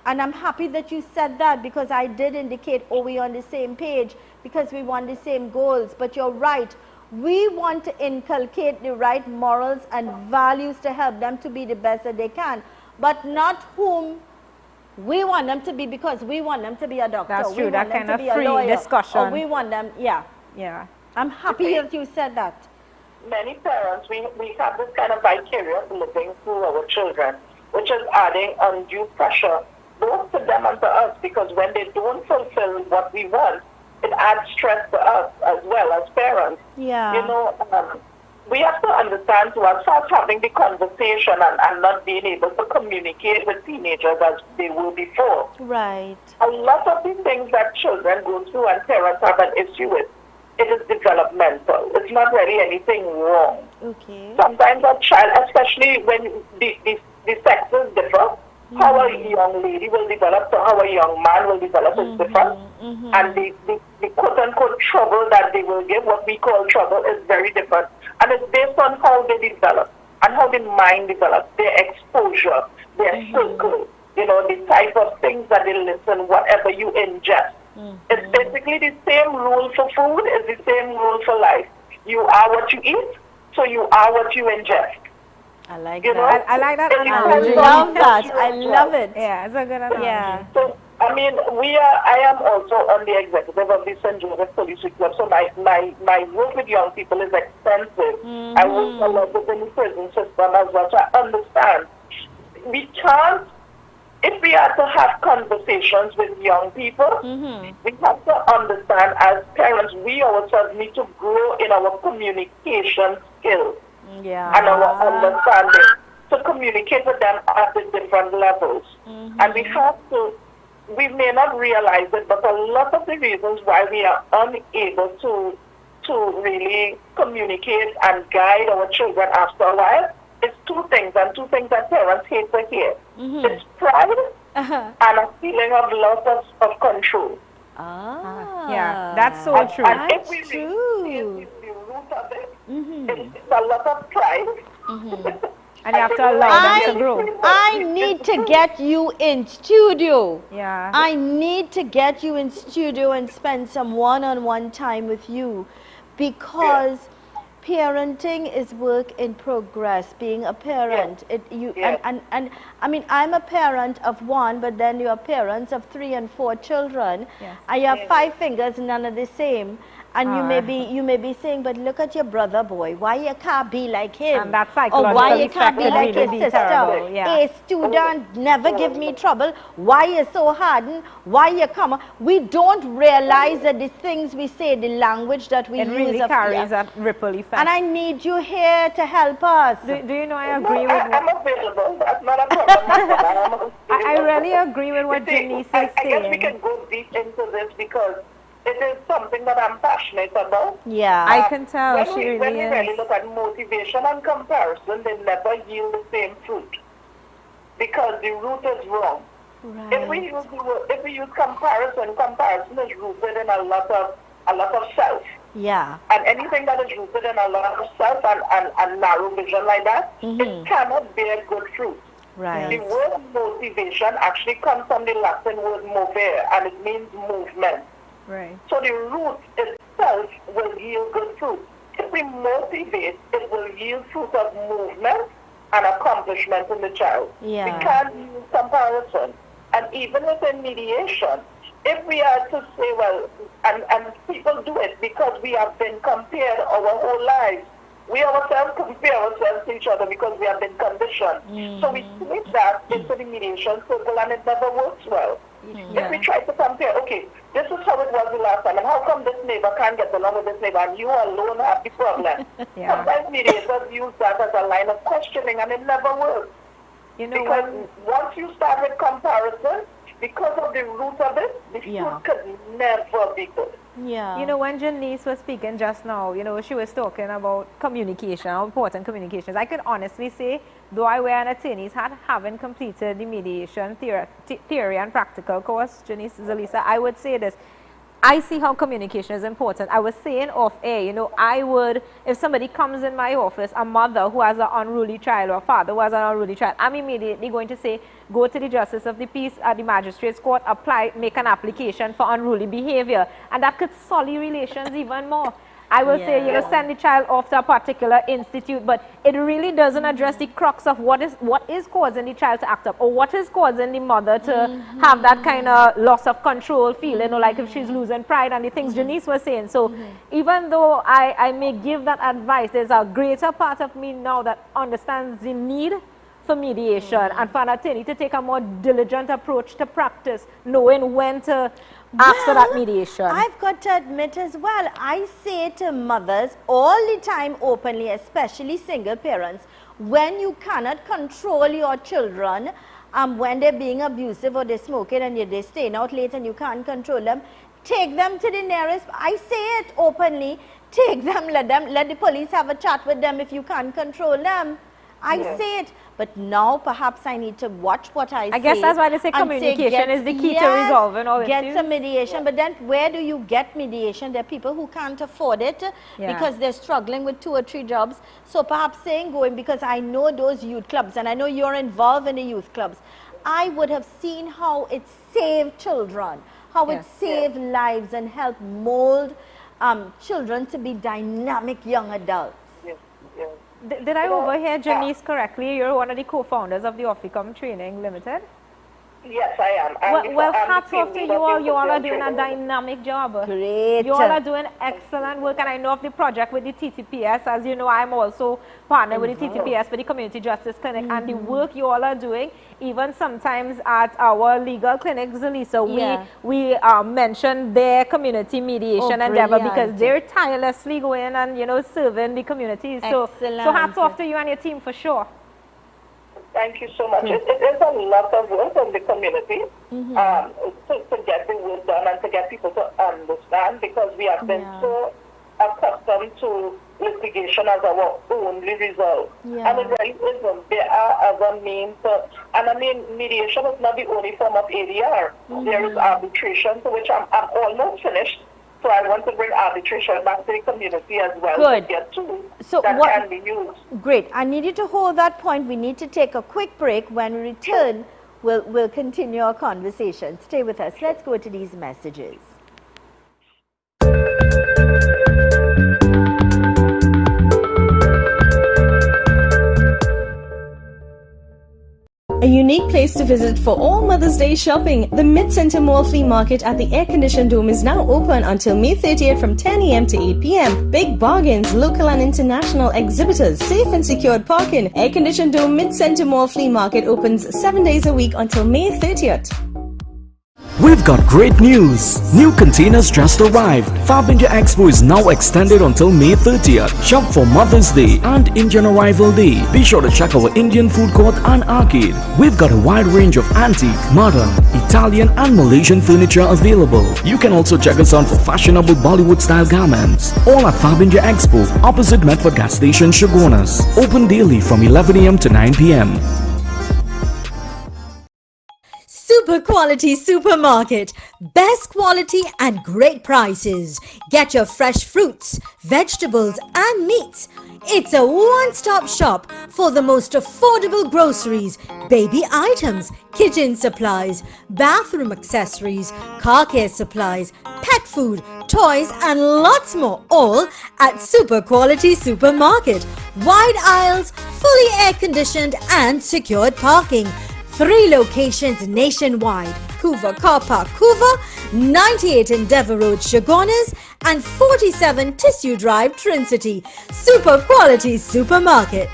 and I'm happy that you said that, because I did indicate, oh, we're on the same page because we want the same goals. But you're right. We want to inculcate the right morals and values to help them to be the best that they can, but not whom we want them to be because we want them to be a doctor. That's true. We that want kind them of to be free a lawyer, discussion. or we want them, yeah. I'm happy that you said that. Many parents, we have this kind of vicarious living through our children, which is adding undue pressure both to them and to us, because when they don't fulfill what we want, it adds stress to us as well as parents. Yeah. You know, we have to understand, to us, start having the conversation and not being able to communicate with teenagers as they were before. Right. A lot of the things that children go through and parents have an issue with, it is developmental. It's not really anything wrong. Okay. Sometimes a child, especially when the sexes differ, how a young lady will develop to how a young man will develop is different. And the quote-unquote trouble that they will give, what we call trouble, is very different. And it's based on how they develop and how the mind develops, their exposure, their circle, you know, the type of things that they listen, whatever you ingest. It's basically the same rule for food, is the same rule for life. You are what you eat, so you are what you ingest. I like you that. I like that I analogy. love that. I love it. Yeah, it's a good analogy. Yeah. So, I mean, I am also on the executive of the St. Joseph Police Club, so my work with young people is extensive. I work a lot within the prison system as well, so I understand. We can't, if we are to have conversations with young people, we have to understand as parents, we ourselves need to grow in our communication skills and our understanding to communicate with them at the different levels. And we have to we may not realize it, but a lot of the reasons why we are unable to really communicate and guide our children after a while is two things, and two things that parents hate to hear. It's pride and a feeling of loss of control. Yeah, that's so true. And if we really see the root of it, it's a lot of pride. And you have to allow them to grow. I need to get you in studio. Yeah. I need to get you in studio and spend some one-on-one time with you, because parenting is work in progress. Being a parent, and I mean, I'm a parent of one, but then you're parents of 3 and 4 children. I have 5 fingers, none of the same. And you may be saying, but look at your brother, boy. Why you can't be like him? And that or why you can't be like really his sister? A student never give me trouble. Why you so hardened? Why you come? We don't realize that the things we say, the language that we use, really carries a ripple effect. And I need you here to help us. Do you know, I agree with I'm available. That's not a problem. I really agree with what Jeneice is saying. I guess we can go deep into this because it is something that I'm passionate about. Yeah. I can tell when she we really is. really look at motivation and comparison, they never yield the same fruit because the root is wrong. Right. If we use comparison is rooted in a lot of self. Yeah. And anything that is rooted in a lot of self and narrow vision like that, it cannot bear good fruit. Right. The word motivation actually comes from the Latin word movere, and it means movement. Right. So the root itself will yield good fruit. If we motivate, it will yield fruit of movement and accomplishment in the child. Yeah. We can't use comparison. And even within mediation, if we are to say, well, and people do it because we have been compared our whole lives. We ourselves compare ourselves to each other because we have been conditioned. So we take that into the mediation circle and it never works well. If we try to compare, okay, this is how it was the last time, and how come this neighbor can't get along with this neighbor, and you alone have the problem? Sometimes mediators use that as a line of questioning, and it never works. You know, because once you start with comparison, because of the root of it, the fruit could never be good. Yeah. You know, when Jeneice was speaking just now, you know, she was talking about communication, how important communication is. I could honestly say, though I were an attorney, haven't completed the mediation theory and practical course, Jeneice, Zelisa, I would say this. I see how communication is important. I was saying off air, you know, I would, if somebody comes in my office, a mother who has an unruly child or a father who has an unruly child, I'm immediately going to say, go to the Justice of the Peace at the Magistrates Court, make an application for unruly behavior. And that could sully relations even more. I will say, you know, send the child off to a particular institute, but it really doesn't address the crux of what is causing the child to act up, or what is causing the mother to have that kind of loss of control feeling, or like if she's losing pride and the things Jeneice was saying. So even though I may give that advice, there's a greater part of me now that understands the need for mediation and for an attorney to take a more diligent approach to practice, knowing when to ask for that mediation. I've got to admit as well, I say to mothers all the time openly, especially single parents, when you cannot control your children, when they're being abusive or they're smoking and they're staying out late and you can't control them, take them to the nearest, I say it openly, take them, let the police have a chat with them if you can't control them. I say it, but now perhaps I need to watch what I say. I guess that's why they say communication is the key to resolving all get issues. some mediation, but then where do you get mediation? There are people who can't afford it because they're struggling with 2 or 3 jobs. So perhaps going, because I know those youth clubs and I know you're involved in the youth clubs, I would have seen how it saved children, how it saved lives and helped mold children to be dynamic young adults. Did I overhear Jeneice correctly? You're one of the co-founders of the Officom Training Limited? Yes, I am. Well, hats off to you all. You all are doing a dynamic job. Great. You all are doing excellent work. And I know of the project with the TTPS. As you know, I'm also partnered with the TTPS for the Community Justice Clinic. And the work you all are doing, even sometimes at our legal clinics, Zelisa, we mention their community mediation endeavor because they're tirelessly going and, you know, serving the community. So hats off to you and your team for sure. Thank you so much. It is a lot of work in the community to get the work done and to get people to understand, because we have been so accustomed to litigation as our only result. And it really isn't. There are other means. And I mean, mediation is not the only form of ADR. There is arbitration, to which I'm almost finished. So I want to bring arbitration back to the community as well. Good. To get tools So that what, can be used. Great. I need you to hold that point. We need to take a quick break. When we return, we'll continue our conversation. Stay with us. Let's go to these messages. A unique place to visit for all Mother's Day shopping. The Mid-Center Mall Flea Market at the air-conditioned dome is now open until May 30th from 10 a.m. to 8 p.m. Big bargains, local and international exhibitors, safe and secured parking. Air-conditioned dome Mid-Center Mall Flea Market opens 7 days a week until May 30th. We've got great news! New containers just arrived. Fab India Expo is now extended until May 30th. Shop for Mother's Day and Indian Arrival Day. Be sure to check our Indian food court and arcade. We've got a wide range of antique, modern, Italian and Malaysian furniture available. You can also check us out for fashionable Bollywood style garments. All at Fab India Expo, opposite Medford Gas Station, Shogunas. Open daily from 11 a.m. to 9 p.m. Super quality supermarket. Best quality and great prices. Get your fresh fruits, vegetables and meats. It's a one-stop shop for the most affordable groceries, baby items, kitchen supplies, bathroom accessories, car care supplies, pet food, toys and lots more, all at Super Quality Supermarket. Wide aisles, fully air-conditioned and secured parking. 3 locations nationwide: Couva Car Park, Couva, 98 Endeavour Road, Shogunas, and 47 Tissue Drive, Trincity. Super Quality Supermarket.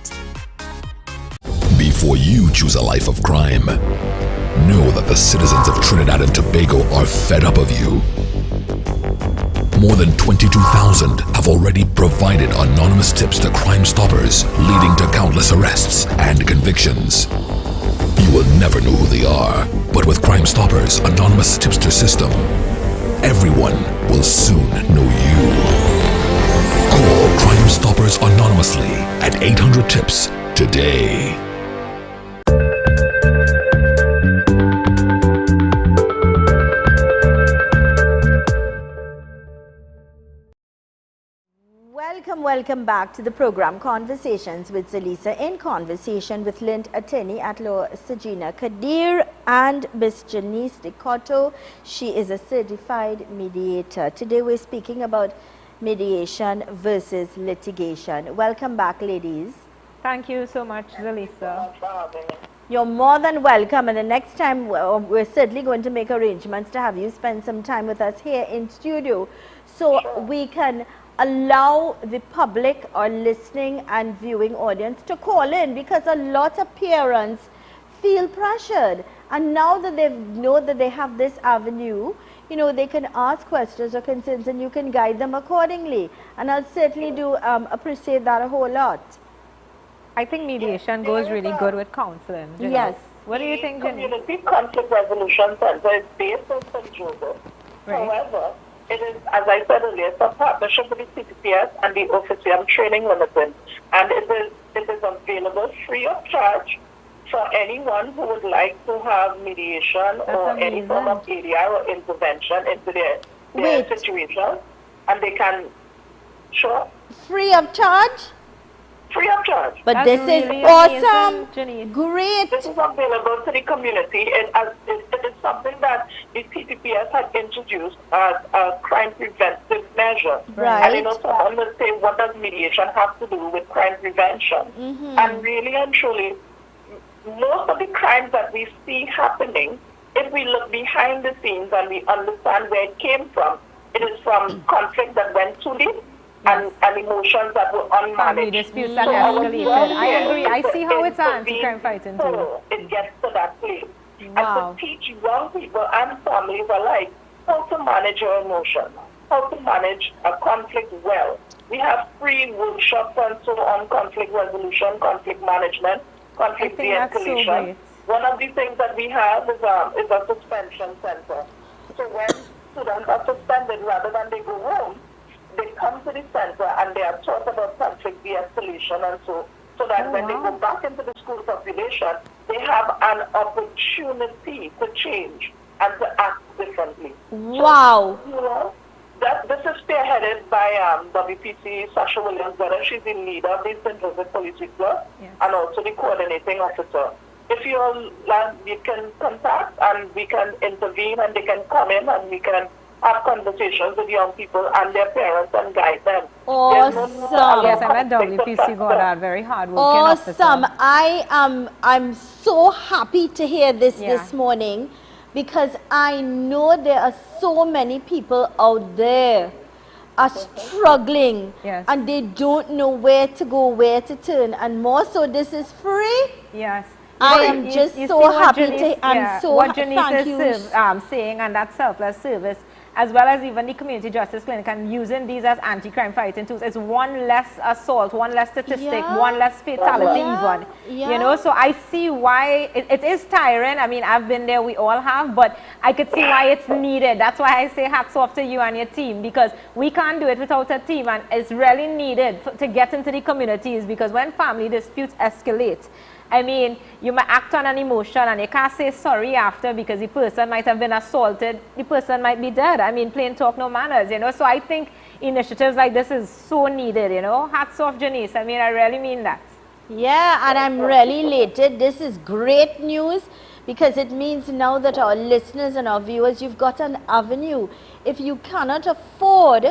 Before you choose a life of crime, know that the citizens of Trinidad and Tobago are fed up of you. More than 22,000 have already provided anonymous tips to Crime Stoppers, leading to countless arrests and convictions. You will never know who they are, but with Crime Stoppers' anonymous tipster system, everyone will soon know you. Call Crime Stoppers anonymously at 800-TIPS today. Welcome back to the program Conversations with Zelis. In conversation with Lint Attorney at Law Sajina Kadir and Miss Jeneice de Coteau. She is a certified mediator. Today we're speaking about mediation versus litigation. Welcome back, ladies. Thank you so much, Zelis. You're more than welcome, and the next time we're certainly going to make arrangements to have you spend some time with us here in studio, so we can allow the public or listening and viewing audience to call in, because a lot of parents feel pressured, and now that they know that they have this avenue, you know, they can ask questions or concerns and you can guide them accordingly, and I'll certainly do appreciate that a whole lot. I think mediation goes really good with counseling. Jeneice. Yes. What do you think, Jeneice? Community Conflict Resolution Center is based in St. Joseph. Right. However, it is, as I said earlier, it's a partnership with the CPPS and the Officium Training Limited, and it is available free of charge for anyone who would like to have mediation or any form of ADR or intervention into their situation, and they can, free of charge? Free of charge. But That's this really is awesome. amazing, Great. This is available to the community. It is something that the CPPS had introduced as a crime preventive measure. Right. And you know, someone will say, what does mediation have to do with crime prevention? And really and truly, most of the crimes that we see happening, if we look behind the scenes and we understand where it came from, it is from conflict that went too deep. And emotions that were unmanaged. Disputes that escalated. I agree. I see how it's anti-crime fighting too. So it gets to that place. Wow. And to teach young people and families alike how to manage your emotions, how to manage a conflict well. We have free workshops and so on, conflict resolution, conflict management, conflict de-escalation. One of the things that we have is a suspension center. So when students are suspended, rather than they go home, they come to the center and they are taught about conflict de-escalation, and so that when they go back into the school population, they have an opportunity to change and to act differently. Wow. So, you know, this is spearheaded by WPC Sasha Williams, whether she's the leader of the St. Joseph Police Club and also the coordinating officer. If you can contact and we can intervene and they can come in and we can have conversations with young people and their parents and guide them. Awesome. Yes, I'm at WPC Goddard, very hard working awesome. officer. I'm so happy to hear this morning, because I know there are so many people out there are struggling and they don't know where to go, where to turn, and more so this is free. Yes. I am just so happy to, I'm so what Jeneice thank you. is saying, and that selfless service, as well as even the community justice clinic, and using these as anti-crime fighting tools, is one less assault, one less statistic, one less fatality even. You know, so I see why it is tiring. I mean, I've been there, we all have, but I could see why it's needed. That's why I say hats off to you and your team, because we can't do it without a team, and it's really needed to get into the communities, because when family disputes escalate, I mean, you might act on an emotion and you can't say sorry after, because the person might have been assaulted, the person might be dead. I mean, plain talk, no manners, you know. So I think initiatives like this is so needed, you know. Hats off, Jeneice. I mean, I really mean that. Yeah, and I'm really elated. This is great news, because it means now that our listeners and our viewers, you've got an avenue. If you cannot afford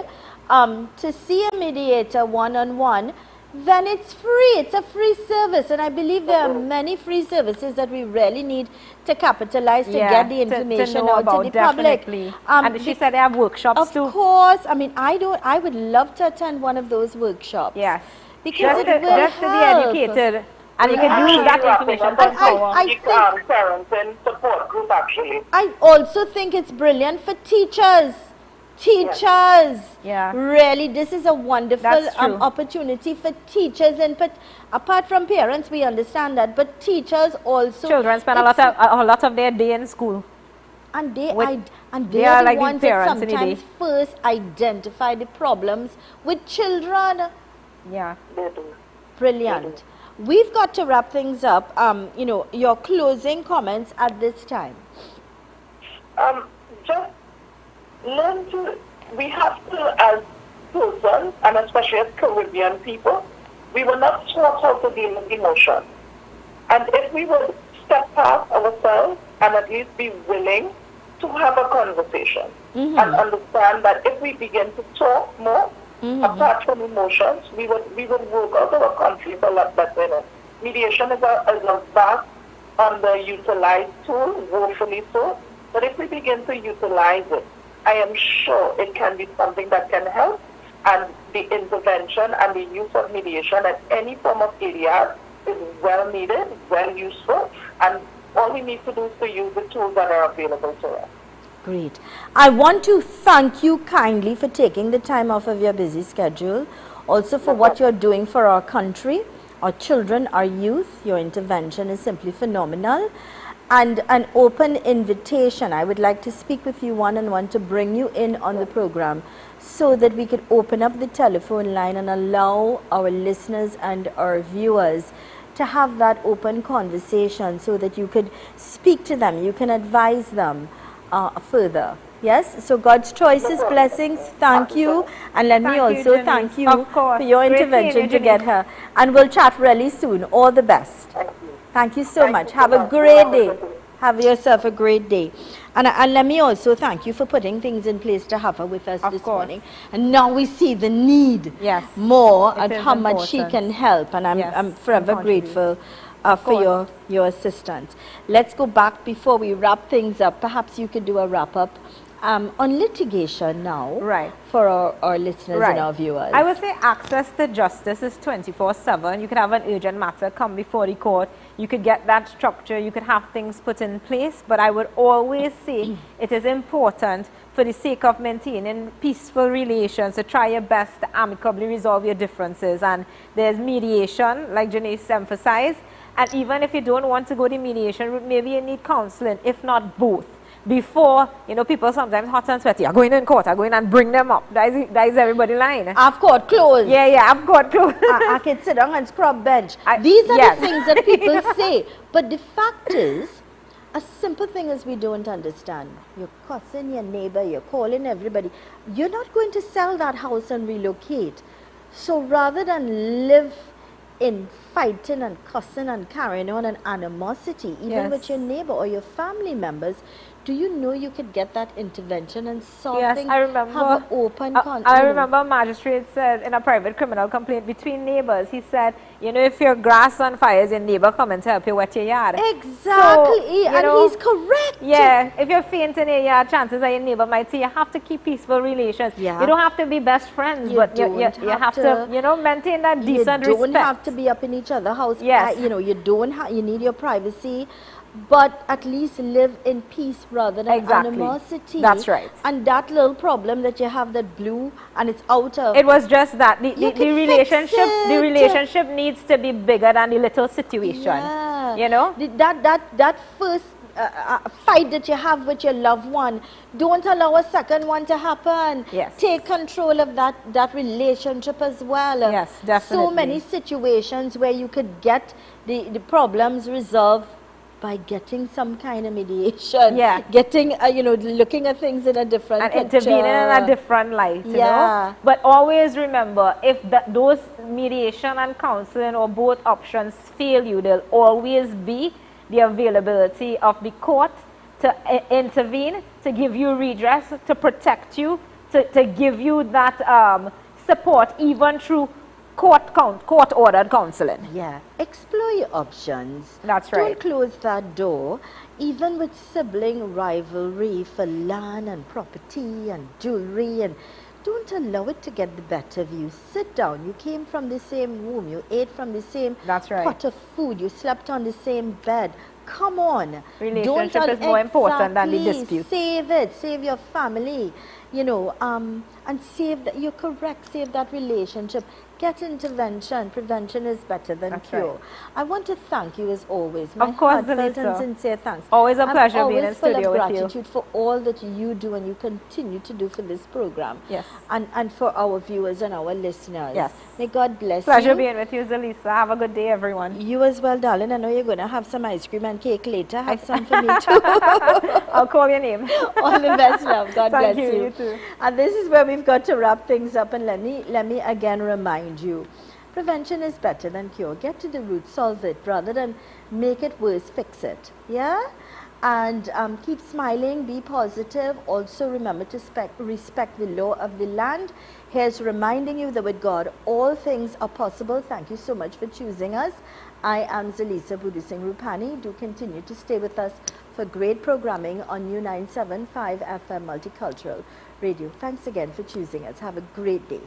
to see a mediator one-on-one, then it's free. It's a free service, and I believe there are many free services that we really need to capitalize to get the information out to the public. And she said they have workshops too. Of course. I mean, I would love to attend one of those workshops. Yes. Because just to be educated, and you can use that information for power. I think parents and support group actually. I also think it's brilliant for teachers. Really, this is a wonderful opportunity for teachers, and apart from parents, we understand that, but teachers also. Children spend a lot of their day in school, and they are the ones that sometimes first identify the problems with children. Yeah, they do. Brilliant. We've got to wrap things up. You know, your closing comments at this time. Just learn to, we have to, as persons, and especially as Caribbean people, we will not taught how to deal with emotion. And if we will step past ourselves and at least be willing to have a conversation and understand that if we begin to talk more, apart from emotions, we would work out our conflict a lot better. Mediation is a vast, underutilized tool, woefully so, but if we begin to utilize it, I am sure it can be something that can help, and the intervention and the use of mediation at any form of ACiArb is well needed, well useful, and all we need to do is to use the tools that are available to us. Great. I want to thank you kindly for taking the time off of your busy schedule, also for what you're doing for our country, our children, our youth. Your intervention is simply phenomenal. And an open invitation. I would like to speak with you one-on-one to bring you in on the program, so that we could open up the telephone line and allow our listeners and our viewers to have that open conversation, so that you could speak to them, you can advise them further. Yes, so God's choices, blessings, thank you, and let me also thank you for your intervention to get her, and we'll chat really soon. All the best. Thank you so much. Have a great day. Have yourself a great day. And let me also thank you for putting things in place to have her with us this morning. And now we see the need more and how much she can help. And I'm forever grateful for your assistance. Let's go back before we wrap things up. Perhaps you could do a wrap up on litigation now for our listeners and our viewers. I would say access to justice is 24/7. You could have an urgent matter come before the court. You could get that structure. You could have things put in place. But I would always say it is important, for the sake of maintaining peaceful relations, to try your best to amicably resolve your differences. And there's mediation, like Jeneice emphasized. And even if you don't want to go the mediation route, maybe you need counseling, if not both. Before, you know, people sometimes hot and sweaty, are going in court, are going and bring them up. That is everybody lying. I've got clothes. Yeah, I've got clothes. I can sit down and scrub bench. These are the things that people say. But the fact is, a simple thing is we don't understand. You're cussing your neighbor, you're calling everybody. You're not going to sell that house and relocate. So rather than live in fighting and cussing and carrying on an animosity, even with your neighbor or your family members, do you know you could get that intervention and solve things? I remember. Have an open I remember a magistrate said in a private criminal complaint between neighbors, he said, you know, if your grass on fire, your neighbor come and to help you wet your yard. Exactly, so, and know, he's correct. Yeah, if you're fainting in your yard, chances are your neighbor might say you have to keep peaceful relations. Yeah. You don't have to be best friends, but you have to, you know, maintain that decent respect. You don't have to be up in each other's house. Yes. You know, you don't have, you need your privacy. But at least live in peace rather than animosity. That's right. And that little problem that you have that blew and it's out of... It was just that the relationship needs to be bigger than the little situation. Yeah. You know? That first fight that you have with your loved one, don't allow a second one to happen. Yes. Take control of that relationship as well. Yes, definitely. So many situations where you could get the problems resolved by getting some kind of mediation, getting, you know, looking at things in a different and picture. Intervening in a different light, you know. But always remember, if those mediation and counseling or both options fail you, there'll always be the availability of the court to intervene, to give you redress, to protect you, to give you that support, even through court-ordered counseling. Yeah, explore your options. That's right. Don't close that door. Even with sibling rivalry for land and property and jewelry, and don't allow it to get the better of you. Sit down. You came from the same womb. You ate from the same pot of food. You slept on the same bed. Come on. Relationship is more important than the dispute. Save it. Save your family. You know, and save that. You're correct. Save that relationship. Get intervention. Prevention is better than cure. Right. I want to thank you as always. My heartfelt and sincere thanks. Always a pleasure being in studio with you. I'm always full of gratitude for all that you do and you continue to do for this program. Yes. And for our viewers and our listeners. Yes. May God bless you. Pleasure being with you, Zelis. Have a good day, everyone. You as well, darling. I know you're going to have some ice cream and cake later. Have some for me too. I'll call your name. All the best, love. God bless you. Thank you. You too. And this is where we've got to wrap things up. And let me again remind you, prevention is better than cure. Get to the root, solve it, rather than make it worse, fix it. Yeah? And keep smiling, be positive. Also remember to respect the law of the land. Here's reminding you that with God, all things are possible. Thank you so much for choosing us. I am Zelis Rupani. Do continue to stay with us for great programming on New 975 FM Multicultural Radio. Thanks again for choosing us. Have a great day.